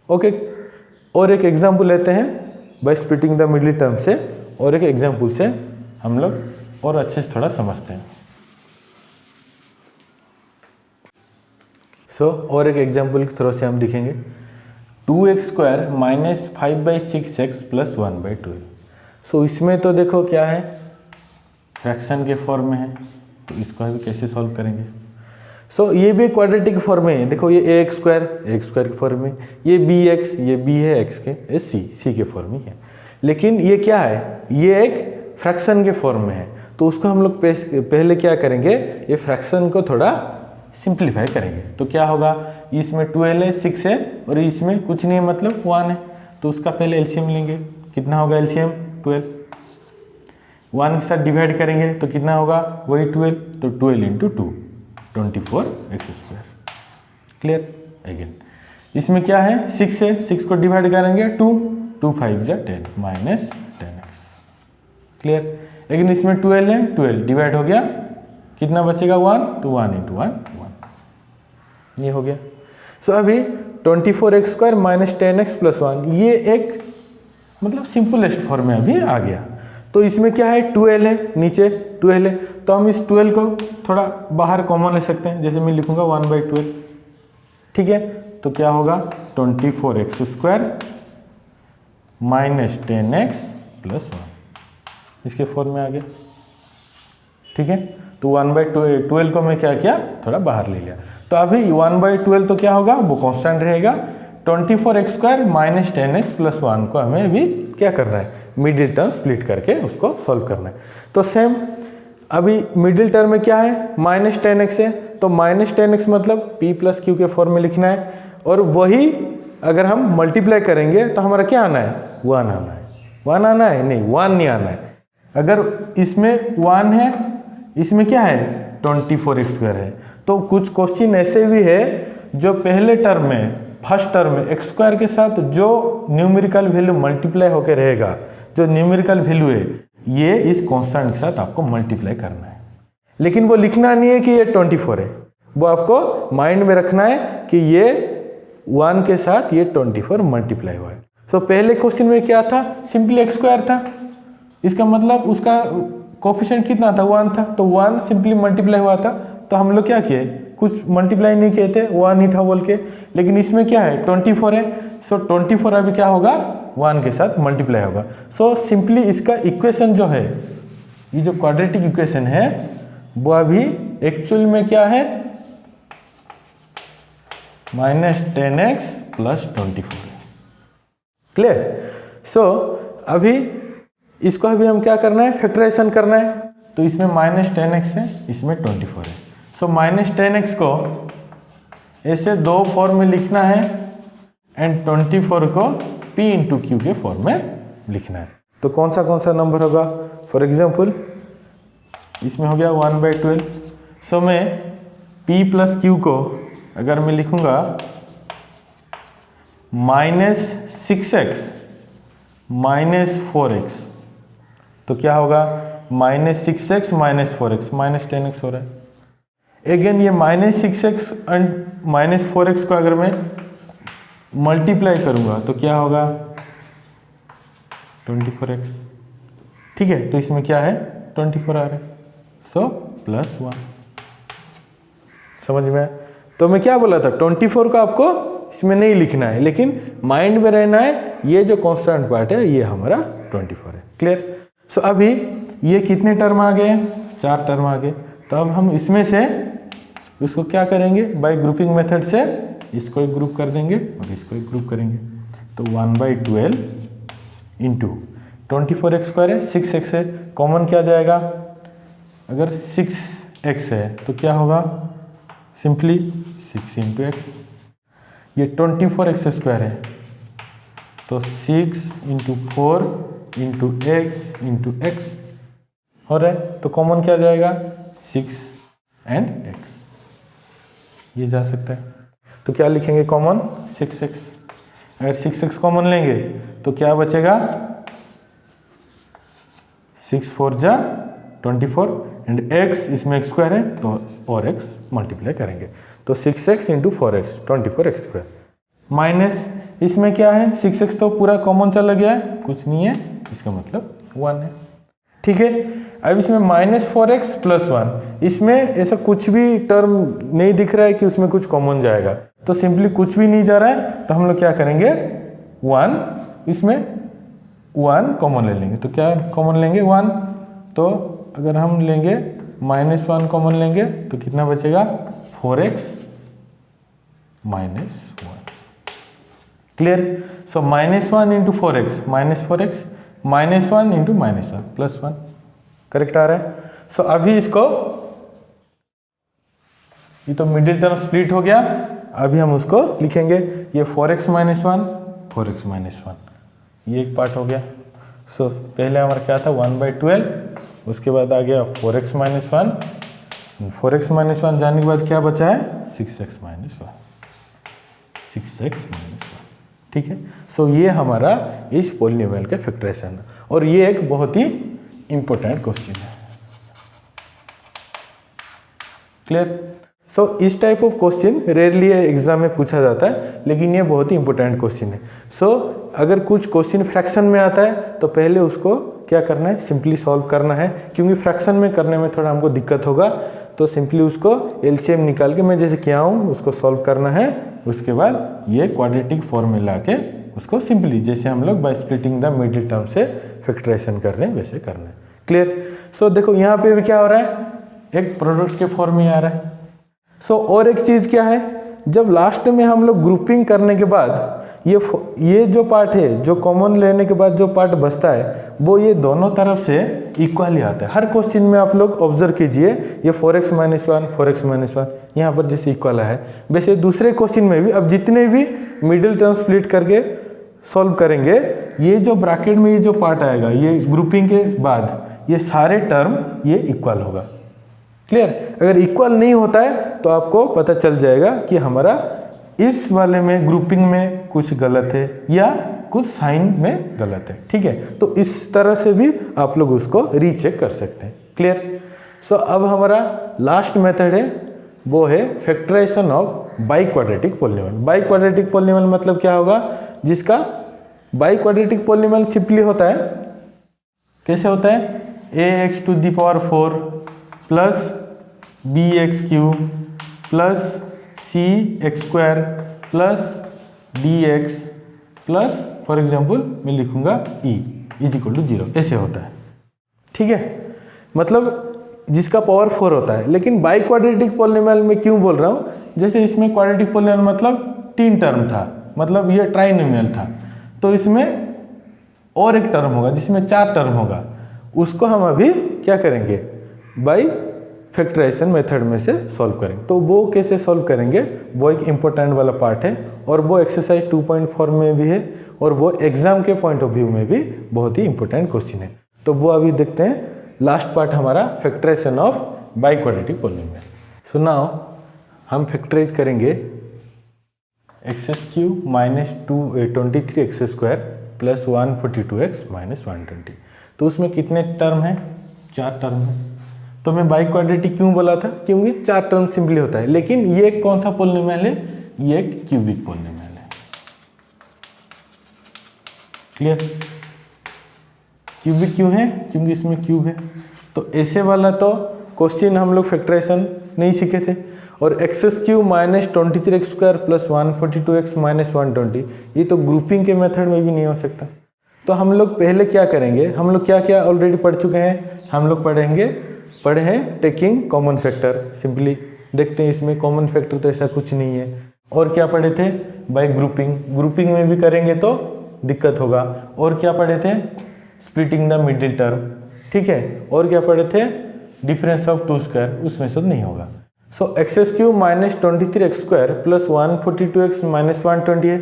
ओके, और एक एग्जाम्पल लेते हैं bye splitting the middle term से, और एक एग्जाम्पल से हम लोग और अच्छे से थोड़ा समझते हैं। सो और एक एग्जाम्पल के थ्रू से हम दिखेंगे, 2x² माइनस 5/6x प्लस 1/2। सो इसमें तो देखो क्या है, फ्रैक्शन के फॉर्म में है, तो इसको अभी कैसे सॉल्व करेंगे। सो ये भी क्वाड्रेटिक फॉर्म में है, देखो ये ax² के फॉर्म में, ये bx, ये b है x के, ये c के फॉर्म में है। लेकिन ये क्या है, ये एक फ्रैक्शन के फॉर्म में है, तो उसको हम लोग पहले क्या करेंगे, ये फ्रैक्शन को थोड़ा सिंप्लीफाई करेंगे। तो क्या होगा, इसमें 12 है, 6 है, और इसमें कुछ नहीं है, मतलब 1 है, तो उसका पहले एलसीएम लेंगे। कितना होगा एलसीएम, 12। 1 के साथ डिवाइड करेंगे तो कितना होगा, वही 12, तो 12 इंटू 2 24x²। क्लियर। अगेन इसमें क्या है, 6 है, 6 को डिवाइड करेंगे 2 5 जा 10 माइनस 10x। क्लियर। लेकिन इसमें 12 है, 12 डिवाइड हो गया, कितना बचेगा 1, तो 1 इंटू 1 1, ये हो गया। सो अभी 24x² माइनस 10x प्लस 1, ये एक मतलब सिंपलेस्ट फॉर्म में अभी आ गया। तो इसमें क्या है, 12 है, नीचे 12 है, तो हम इस 12 को थोड़ा बाहर कॉमन ले सकते हैं, जैसे मैं लिखूंगा 1/12। ठीक है, तो क्या होगा 24x² माइनस 10x प्लस 1, इसके फॉर्म में आ गया। ठीक है, तो 1/12 को मैं क्या किया, थोड़ा बाहर ले लिया। तो अभी 1/12 तो क्या होगा, वो कांस्टेंट रहेगा। 24x² माइनस 10x प्लस 1 को हमें अभी क्या करना है, मिडिल टर्म स्प्लिट करके उसको सॉल्व करना है। तो सेम अभी मिडिल टर्म में क्या है, माइनस 10x है, तो माइनस 10x मतलब p प्लस क्यू के फॉर्म में लिखना है। और वही अगर हम मल्टीप्लाई करेंगे तो हमारा क्या आना है, 1 आना है। 1 आना है, नहीं 1 नहीं आना है। अगर इसमें 1 है, इसमें क्या है 24x² है, तो कुछ क्वेश्चन ऐसे भी है जो पहले टर्म में, फर्स्ट टर्म में x² के साथ जो न्यूमेरिकल वैल्यू मल्टीप्लाई होकर रहेगा, जो न्यूमेरिकल वैल्यू है, ये इस कांस्टेंट के साथ आपको मल्टीप्लाई करना है। लेकिन वो लिखना नहीं है कि ये 24 है, वो आपको माइंड में रखना है कि ये 1 के साथ ये 24 मल्टीप्लाई हुआ है। तो पहले क्वेश्चन में क्या था, सिंपली x² था, इसका मतलब उसका कोफिशिएंट कितना था, 1 था, तो 1 सिंपली मल्टीप्लाई हुआ था। तो हम लोग क्या किए, कुछ मल्टीप्लाई नहीं किए थे, 1 ही था बोल के। लेकिन इसमें क्या है 24 है, सो 24 अभी क्या होगा, 1 के साथ मल्टीप्लाई होगा। सो सिंपली इसका इक्वेशन जो है, ये जो क्वाड्रेटिक इक्वेशन है, वो अभी एक्चुअल में क्या है, minus 10x plus 24। Clear. So अभी इसको अभी हम क्या करना है, फैक्टराइजेशन करना है। तो इसमें माइनस 10x है, इसमें 24 है। सो माइनस 10x को ऐसे दो फॉर्म में लिखना है एंड 24 को p इंटू क्यू के फॉर्म में लिखना है। तो कौन सा नंबर होगा, फॉर एग्जाम्पल इसमें हो गया 1/12। सो मैं p प्लस क्यू को अगर मैं लिखूंगा माइनस 6x माइनस 4x, तो क्या होगा, minus 6x minus 4x, minus 10x हो रहा है। अगेन ये minus 6x and minus 4x को अगर मैं मल्टीप्लाई करूंगा तो क्या होगा 24x। ठीक है, तो इसमें क्या है 24 आ रहा है, सो प्लस 1। समझ में आया। तो मैं क्या बोला था, 24 को आपको इसमें नहीं लिखना है, लेकिन माइंड में रहना है, ये जो कांस्टेंट पार्ट है ये हमारा 24 है। क्लियर। सो अभी ये कितने टर्म आ गए, 4 टर्म आ गए। तो अब हम इसमें से उसको क्या करेंगे, बाय ग्रुपिंग मेथड से इसको एक ग्रुप कर देंगे और इसको एक ग्रुप करेंगे। तो 1/12 इंटू 24x² है, 6x है, कॉमन क्या जाएगा, अगर 6x है तो क्या होगा, सिंपली 6 इंटू x। ये 24x² है, तो 6 into 4 into x into x हो रहा है। तो कॉमन क्या जाएगा, 6 एंड x, ये जा सकता है। तो क्या लिखेंगे कॉमन, 6x। अगर 6x कॉमन लेंगे तो क्या बचेगा, 6 4 जा 24 एंड x, इसमें x² है तो और x मल्टीप्लाई करेंगे। तो 6x into 4x 24x²। Minus इसमें क्या है, 6x तो पूरा कॉमन चला गया है, कुछ नहीं है, इसका मतलब 1 है। ठीक है, अब इसमें माइनस 4x प्लस 1, इसमें ऐसा कुछ भी टर्म नहीं दिख रहा है कि उसमें कुछ कॉमन जाएगा, तो सिंपली कुछ भी नहीं जा रहा है, तो हम लोग क्या करेंगे 1, इसमें 1 कॉमन ले लेंगे। तो क्या कॉमन लेंगे 1, तो अगर हम लेंगे -1 कॉमन लेंगे तो कितना बचेगा 4x minus 1। Clear. So -1 into 4x minus 4x, -1 into -1 plus 1, correct आ रहा है। सो अभी इसको, ये तो मिडिल टर्म स्प्लिट हो गया, अभी हम उसको लिखेंगे, ये 4x माइनस 1 4x माइनस 1, ये एक पार्ट हो गया। सो पहले हमारा क्या था 1/12, उसके बाद आ गया 4x माइनस 1, 4x माइनस 1 जाने के बाद क्या बचा है 6x माइनस 1, 6x माइनस 1, ठीक है। सो ये हमारा इस पॉलिनोमियल का फैक्टराइजेशन है और ये एक बहुत ही इंपॉर्टेंट क्वेश्चन है। क्लियर। सो इस type of question rarely exam में पूछा जाता है, लेकिन ये बहुत ही इंपॉर्टेंट क्वेश्चन है। सो अगर कुछ क्वेश्चन फ्रैक्शन में आता है तो पहले उसको क्या करना है, सिंपली सॉल्व करना है, क्योंकि फ्रैक्शन में करने में थोड़ा हमको दिक्कत होगा। तो सिंपली उसको एलसीएम निकाल के मैं जैसे किया हूँ उसको सॉल्व करना है। उसके बाद ये क्वाड्रेटिक फॉर्म में लाके उसको सिंपली जैसे हम लोग bye splitting the middle term से फैक्टराइजेशन कर रहे हैं वैसे करना है। क्लियर। सो देखो यहाँ पे भी क्या हो रहा है, एक प्रोडक्ट के फॉर्म में आ रहा है। सो और एक चीज़ क्या है, जब लास्ट में हम लोग ग्रुपिंग करने के बाद ये जो पार्ट है, जो कॉमन लेने के बाद जो पार्ट बचता है वो ये दोनों तरफ से इक्वल ही आता है। हर क्वेश्चन में आप लोग ऑब्जर्व कीजिए, ये 4x माइनस 1 4x माइनस 1 यहाँ पर जैसे इक्वल है, वैसे दूसरे क्वेश्चन में भी अब जितने भी मिडिल टर्म स्प्लिट करके सॉल्व करेंगे, ये जो ब्रैकेट में ये जो पार्ट आएगा ये ग्रुपिंग के बाद ये सारे टर्म ये इक्वल होगा। क्लियर। अगर इक्वल नहीं होता है तो आपको पता चल जाएगा कि हमारा इस वाले में ग्रुपिंग में कुछ गलत है या कुछ साइन में गलत है, ठीक है। तो इस तरह से भी आप लोग उसको रीचेक कर सकते हैं। क्लियर। सो अब हमारा लास्ट मेथड है वो है factorisation of by quadratic polynomial. By quadratic polynomial मतलब क्या होगा, जिसका बाई क्वाड्रेटिक पॉलिनोमियल सिंपली होता है, कैसे होता है, ax to the power 4 plus bx cube plus cx square plus dx plus for example मैं लिखूंगा e इज इक्वल टू 0, ऐसे होता है, ठीक है। मतलब जिसका पावर 4 होता है। लेकिन बाई क्वाड्रेटिक पॉलिनोमियल में क्यों बोल रहा हूँ, जैसे इसमें क्वाड्रेटिक पॉलिनोमियल मतलब 3 टर्म था, मतलब ये ट्राइनोमियल था, तो इसमें और एक टर्म होगा जिसमें 4 टर्म होगा, उसको हम अभी क्या करेंगे, बाई फैक्टराइजेशन मेथड में से सॉल्व करेंगे। तो वो कैसे सॉल्व करेंगे वो एक इम्पोर्टेंट वाला पार्ट है और वो एक्सरसाइज 2.4 में भी है और वो एग्जाम के पॉइंट ऑफ व्यू में भी बहुत ही इंपॉर्टेंट क्वेश्चन है। तो वो अभी देखते हैं, लास्ट पार्ट हमारा factorisation of by quadratic polynomial. So now हम फैक्टराइज करेंगे X cube minus 23x square plus 142x minus 120। तो उसमें कितने टर्म हैं, 4 टर्म है। तो मैं बाई क्वाड्रेटिक क्यों बोला था, क्योंकि 4 टर्म सिंपली होता है। लेकिन ये कौन सा पॉलिनोमियल है, ये एक क्यूबिक पॉलिनोमियल है। क्लियर। क्यूबिक क्यों है, क्योंकि इसमें क्यूब है। तो ऐसे वाला तो क्वेश्चन हम लोग फैक्टराइजेशन नहीं सीखे थे। और x cube minus 23x square plus 142x minus 120, ये तो ग्रुपिंग के मेथड में भी नहीं हो सकता। तो हम लोग पहले क्या करेंगे, हम लोग क्या क्या ऑलरेडी पढ़ चुके हैं, हम लोग पढ़े हैं टेकिंग कॉमन फैक्टर। सिंपली देखते हैं इसमें कॉमन फैक्टर तो ऐसा कुछ नहीं है। और क्या पढ़े थे, बाय ग्रुपिंग, ग्रुपिंग में भी करेंगे तो दिक्कत होगा। और क्या पढ़े थे, स्प्लिटिंग द मिडिल टर्म, ठीक है। और क्या पढ़े थे, डिफरेंस ऑफ 2 स्क्वायर, उसमें से नहीं होगा। So x cube minus 23x square plus 142x minus 120 है,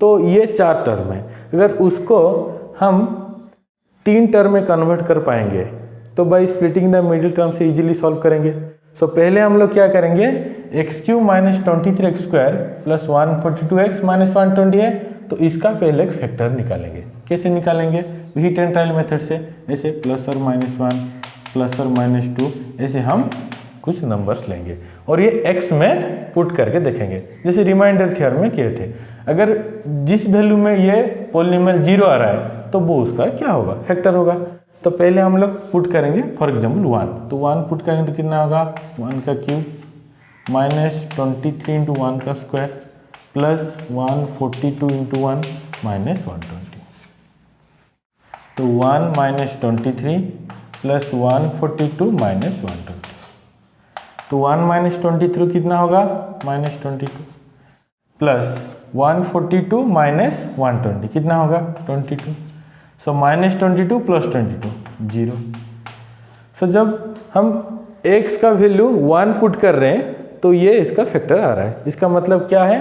तो ये 4 टर्म है। अगर उसको हम 3 टर्म में कन्वर्ट कर पाएंगे तो by splitting the middle term से इजीली सॉल्व करेंगे। सो पहले हम लोग क्या करेंगे, X cube minus 23x square plus 142x minus 120 है, तो इसका पहले एक फैक्टर निकालेंगे। कैसे निकालेंगे, हीट एंड ट्रायल मेथड से, ऐसे प्लस और माइनस 1 प्लस और माइनस 2, ऐसे हम कुछ नंबर्स लेंगे और ये x में पुट करके देखेंगे, जैसे रिमाइंडर थ्योरम में किए थे। अगर जिस वैल्यू में ये पॉलिनोमियल 0 आ रहा है तो वो उसका क्या होगा, फैक्टर होगा। तो पहले हम लोग पुट करेंगे फॉर एग्जाम्पल 1, तो 1 पुट करेंगे तो कितना होगा, 1 का क्यूब माइनस 23 इंटू 1 का स्क्वायर प्लस 142 इंटू 1 माइनस 120। तो 1 माइनस 23 प्लस 142 माइनस 120, तो 1 माइनस 23 कितना होगा, माइनस 22 प्लस 142 माइनस 120 कितना होगा, 22। So minus 22 plus 22 0। सो जब हम x का वैल्यू 1 पुट कर रहे हैं तो ये इसका फैक्टर आ रहा है। इसका मतलब क्या है,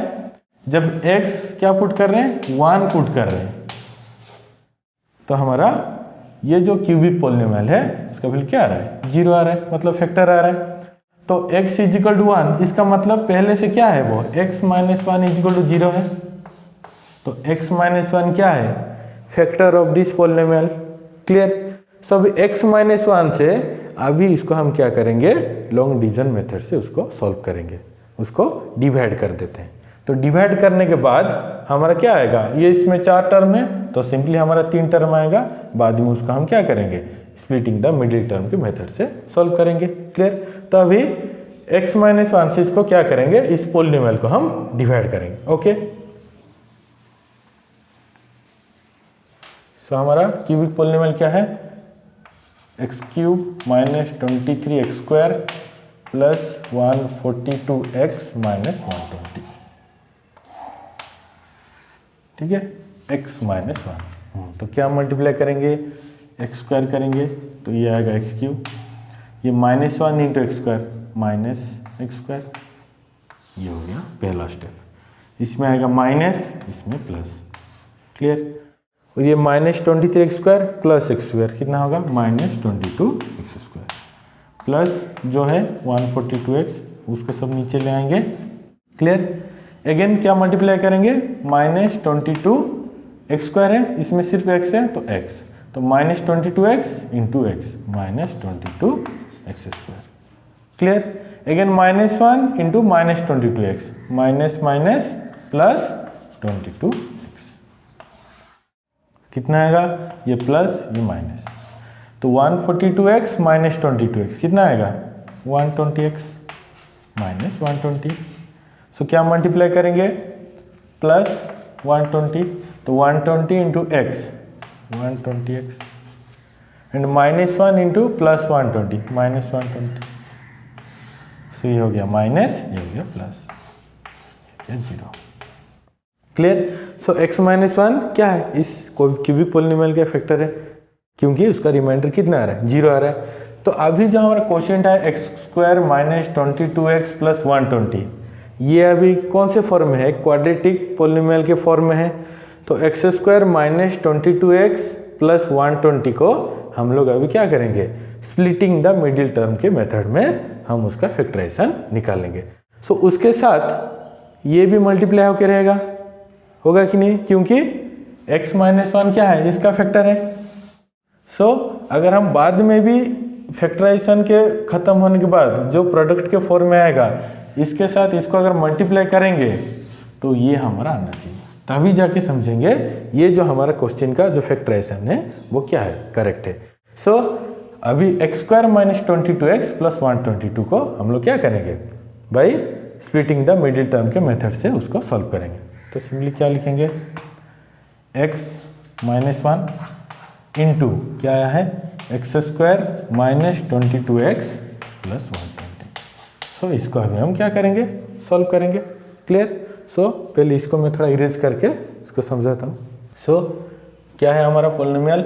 जब x क्या पुट कर रहे हैं, 1 पुट कर रहे हैं, तो हमारा ये जो क्यूबिक पॉलिनोमियल है इसका वैल्यू क्या आ रहा है, 0 आ रहा है, मतलब फैक्टर आ रहा है। तो x इजिकल टू 1, इसका मतलब पहले से क्या है वो x माइनस 1 इजिकल टू 0 है। तो x माइनस 1 क्या है, factor of this polynomial. Clear. So अभी x माइनस 1 से अभी इसको हम क्या करेंगे, लॉन्ग डिवीजन मेथड से उसको सॉल्व करेंगे, उसको डिवाइड कर देते हैं। तो डिवाइड करने के बाद हमारा क्या आएगा, ये इसमें 4 टर्म है तो सिंपली हमारा 3 टर्म आएगा, बाद में उसका हम क्या करेंगे, स्प्लिटिंग द मिडिल टर्म के मेथड से सॉल्व करेंगे। क्लियर। तो अभी x माइनस 1 से इसको क्या करेंगे, इस पॉलिनोमियल को हम डिवाइड करेंगे। ओके। सो हमारा क्यूबिक पॉलिनोमियल क्या है, x cube minus 23x square plus 142x minus 120। ठीक है, x माइनस 1। तो क्या मल्टीप्लाई करेंगे, एक्स स्क्वायर करेंगे तो ये आएगा एक्स क्यूब, ये minus 1 into x square minus x square, ये हो गया पहला स्टेप। इसमें आएगा माइनस, इसमें प्लस। क्लियर। और ये minus 23x square plus x square कितना होगा, माइनस 22x स्क्वायर प्लस जो है 142x, उसको सब नीचे ले आएंगे। क्लियर। अगेन क्या मल्टीप्लाई करेंगे, माइनस 22x स्क्वायर है, इसमें सिर्फ x है तो x, तो minus 22x into x minus 22x square. Clear. Again minus 1 into minus 22x, minus minus plus 22x, कितना आएगा, ये प्लस ये माइनस, तो 142x माइनस 22x कितना आएगा, 120x माइनस 120। सो क्या मल्टीप्लाई करेंगे, प्लस 120, तो 120 into x 120x and minus 1 into plus 120 minus 120। सो ये हो गया माइनस, ये हो गया प्लस, ये 0। क्लियर। सो x माइनस 1 क्या है, इस क्यूबिक पॉलिनोमियल का फैक्टर है, क्योंकि उसका रिमाइंडर कितना आ रहा है, 0 आ रहा है। तो अभी जो हमारा क्वेश्चन है x square minus 22x plus 120, ये अभी कौन से फॉर्म में है, क्वाड्रेटिक पॉलिनोमियल के फॉर्म में है। तो x square minus 22x plus 120 को हम लोग अभी क्या करेंगे, स्प्लिटिंग द मिडिल टर्म के मेथड में हम उसका फैक्टराइजेशन निकालेंगे। सो उसके साथ ये भी मल्टीप्लाई होकर रहेगा, होगा कि नहीं, क्योंकि x माइनस 1 क्या है, इसका फैक्टर है। सो अगर हम बाद में भी फैक्टराइजेशन के खत्म होने के बाद जो प्रोडक्ट के फॉर्म में आएगा, इसके साथ इसको अगर मल्टीप्लाई करेंगे तो ये हमारा आना चाहिए, तभी जाके समझेंगे ये जो हमारा क्वेश्चन का जो फैक्टराइजेशन है वो क्या है, करेक्ट है। सो अभी x square minus 22x plus 122 को हम लोग क्या करेंगे, by splitting the middle term के मेथड से उसको सॉल्व करेंगे। तो सिंपली क्या लिखेंगे, x माइनस 1 इंटू क्या आया है, x square minus 22x plus 120। सो इसको अभी हम क्या करेंगे, सॉल्व करेंगे। क्लियर। सो पहले इसको मैं थोड़ा इरेज करके इसको समझाता हूँ। सो क्या है हमारा polynomial,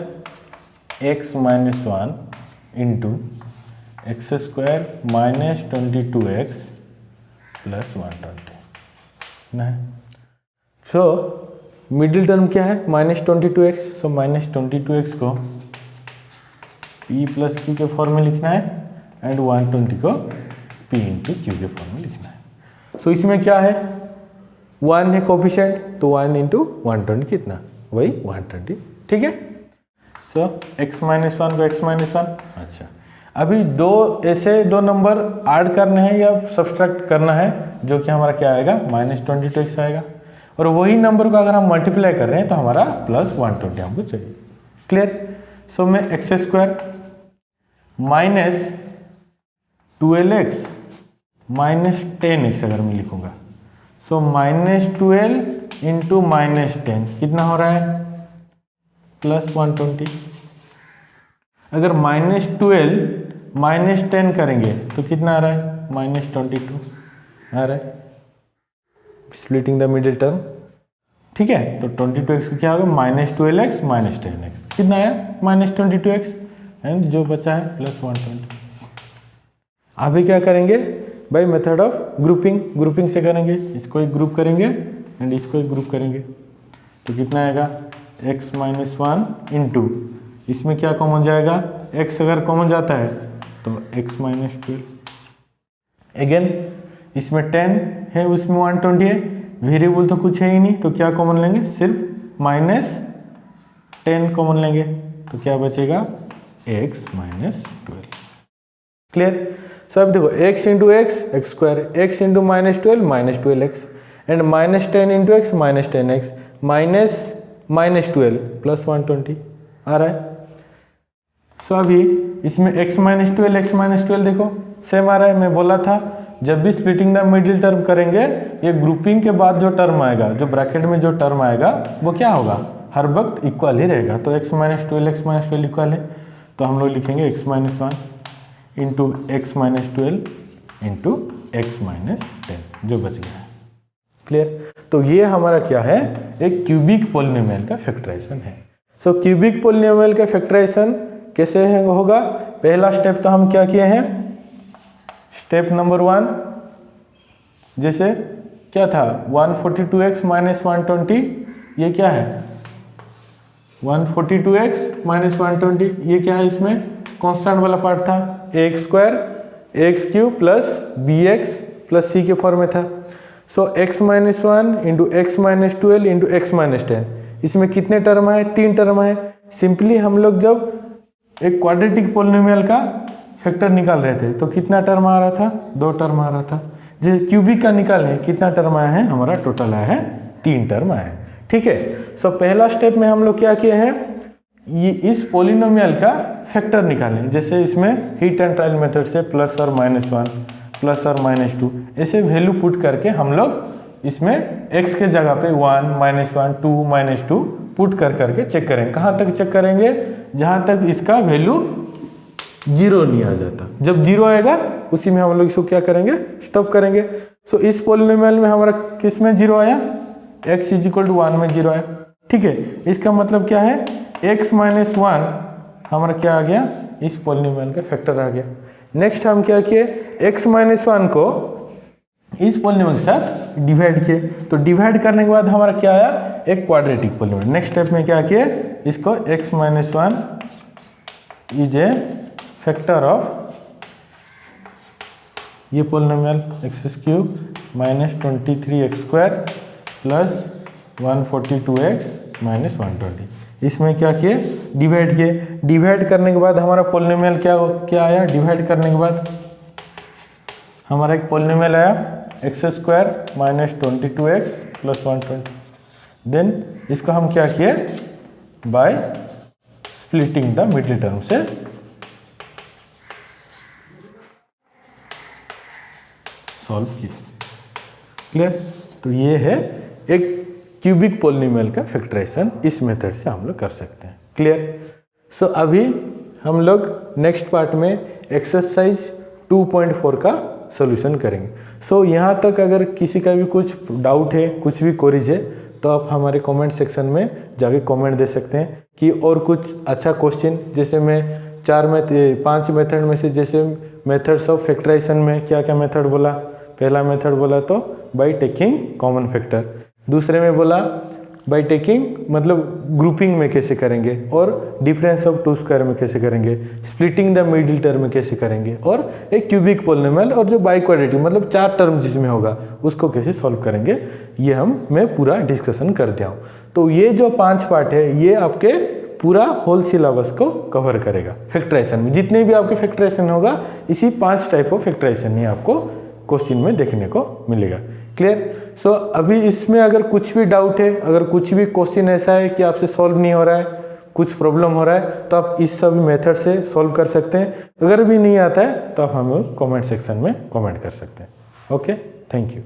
x minus 1 into x square minus 22x plus 120 ना है। सो मिडिल टर्म क्या है, minus 22x। So minus 22x को p प्लस क्यू के फॉर्म में लिखना है एंड 120 को p इंटू क्यू के फॉर्म में लिखना है। सो इसमें क्या है, 1 है कोफिशिएंट, तो 1 इंटू 120 कितना, वही 120। ठीक है। सो x माइनस 1 को x माइनस 1। अच्छा, अभी ऐसे दो नंबर ऐड करने हैं या सब्सट्रैक्ट करना है, जो कि हमारा क्या आएगा, माइनस 22x आएगा, और वही नंबर को अगर हम मल्टीप्लाई कर रहे हैं तो हमारा प्लस 120 हमको चाहिए। क्लियर। सो मैं x square minus 12x minus 10x अगर मैं लिखूंगा, सो माइनस 12 इंटू माइनस 10 कितना हो रहा है, प्लस 120। अगर माइनस 12 माइनस 10 करेंगे तो कितना आ रहा है, माइनस 22 आ रहा है, स्प्लिटिंग द मिडिल टर्म। ठीक है। तो 22x का क्या होगा, माइनस 12x माइनस 10x कितना आया, माइनस 22x, एंड जो बचा है प्लस 120। अभी क्या करेंगे, बाय मेथड ऑफ ग्रुपिंग से करेंगे, इसको एक ग्रुप करेंगे एंड इसको एक ग्रुप करेंगे, तो कितना आएगा, x माइनस 1 इंटू इसमें क्या कॉमन जाएगा, x अगर कॉमन जाता है तो x माइनस 12। अगेन इसमें 10 है, उसमें 120 है, वेरिएबल तो कुछ है ही नहीं, तो क्या कॉमन लेंगे, सिर्फ -10 कॉमन लेंगे, तो क्या बचेगा x माइनस 12। क्लियर। सो अब देखो x into x x square, x into -12 and -10 into x -10x -12 plus 120 आ रहा है। सो अभी इसमें x -12 देखो सेम आ रहा है। मैं बोला था जब भी स्प्लिटिंग द मिडिल टर्म करेंगे, ये ग्रुपिंग के बाद जो टर्म आएगा, जो ब्रैकेट में जो टर्म आएगा वो क्या होगा, हर वक्त इक्वल ही रहेगा। तो x -12 इक्वल है, तो हम लोग लिखेंगे x -1 into x -12 into x -10 जो बच गया है। क्लियर। तो ये हमारा क्या है, एक क्यूबिक पॉलिनोमियल का फैक्टराइजेशन है। सो क्यूबिक पॉलिनोमियल का फैक्टराइजेशन कैसे होगा, पहला स्टेप तो हम क्या किए हैं, स्टेप नंबर 1 जैसे क्या था 142x - 120, ये क्या है 142x - 120, ये क्या है, इसमें कांस्टेंट वाला पार्ट था, ax square ax cube plus bx plus c के फॉर्म में था। सो x -1 into x -12 into x -10, इसमें कितने टर्म आए, 3 टर्म आए। सिंपली हम लोग जब एक क्वाड्रेटिक पॉलिनोमियल का फैक्टर निकाल रहे थे तो कितना टर्म आ रहा था, 2 टर्म आ रहा था। जैसे क्यूबिक का निकालें कितना टर्म आया है, हमारा टोटल आया है 3 टर्म आया है। ठीक है। सो पहला स्टेप में हम लोग क्या किए हैं, ये इस पॉलिनोमियल का फैक्टर निकालें। जैसे इसमें हिट एंड ट्रायल मेथड से +or -1 +or -2 ऐसे वैल्यू पुट करके हम लोग इसमें x के जगह पे 1 -1 2 -2 पुट करके चेक करेंगे। कहाँ तक चेक करेंगे, जहाँ तक इसका वैल्यू 0 नहीं आ जाता। जब 0 आएगा उसी में हम लोग इसको क्या करेंगे, स्टॉप करेंगे। सो इस पॉलिनोमियल में हमारा किस में 0 आया, x = 1 में 0 आया। ठीक है। इसका मतलब क्या है, x -1 हमारा क्या आ गया, इस पॉलिनोमियल का फैक्टर आ गया। नेक्स्ट हम क्या किए, x -1 को इस पॉलिनोमियल के साथ डिवाइड किए, तो डिवाइड करने के बाद हमारा क्या आया, एक क्वाड्रेटिक पॉलिनोमियल। नेक्स्ट स्टेप में क्या किए, इसको x -1 is a factor of ये polynomial x³ -23x² plus 142x - 120। इसमें क्या किए, डिवाइड किए। डिवाइड करने के बाद हमारा पॉलिनोमियल क्या आया, डिवाइड करने के बाद हमारा एक पॉलिनोमियल आया x² -22x प्लस 120। देन इसको हम क्या किए, bye splitting the middle term से सॉल्व किए। क्लियर। तो ये है एक क्यूबिक पॉलिनोमियल का फैक्टराइजेशन, इस मेथड से हम लोग कर सकते हैं। क्लियर। सो अभी हम लोग नेक्स्ट पार्ट में एक्सरसाइज 2.4 का सॉल्यूशन करेंगे। सो यहाँ तक अगर किसी का भी कुछ डाउट है, कुछ भी क्वेरीज है, तो आप हमारे कमेंट सेक्शन में जाके कमेंट दे सकते हैं कि और कुछ अच्छा क्वेश्चन, जैसे मैं 5 मेथड में से, जैसे मेथड्स ऑफ फैक्टराइजेशन में क्या क्या मेथड बोला, पहला मेथड बोला तो बाय टेकिंग कॉमन फैक्टर, दूसरे में बोला बाय टेकिंग मतलब ग्रुपिंग में कैसे करेंगे, और डिफरेंस ऑफ 2 स्क्वायर में कैसे करेंगे, स्प्लिटिंग द मिडिल टर्म में कैसे करेंगे, और एक क्यूबिक पॉलिनोमियल और जो बाई क्वाड्रेटिक मतलब 4 टर्म जिसमें होगा उसको कैसे सॉल्व करेंगे, ये मैं पूरा डिस्कशन कर दिया हूँ। तो ये जो 5 पार्ट है ये आपके पूरा होल सिलेबस को कवर करेगा फैक्टराइजेशन में। जितने भी आपके फैक्टराइजेशन होगा, इसी 5 टाइप ऑफ फैक्टराइजेशन ही आपको क्वेश्चन में देखने को मिलेगा। क्लियर। सो अभी इसमें अगर कुछ भी डाउट है, अगर कुछ भी क्वेश्चन ऐसा है कि आपसे सॉल्व नहीं हो रहा है, कुछ प्रॉब्लम हो रहा है, तो आप इस सभी मेथड से सॉल्व कर सकते हैं। अगर भी नहीं आता है तो आप हमें कमेंट सेक्शन में कमेंट कर सकते हैं। Okay, thank you.